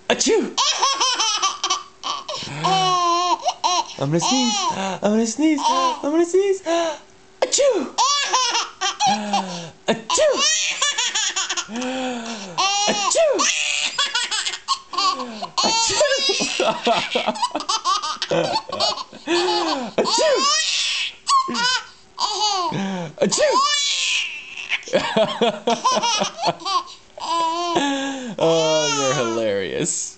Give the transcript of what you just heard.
Achoo! I'm gonna sneeze. I'm gonna sneeze. I'm gonna sneeze. Achoo! Achoo! Achoo! Achoo! Achoo! Oh, you're hilarious.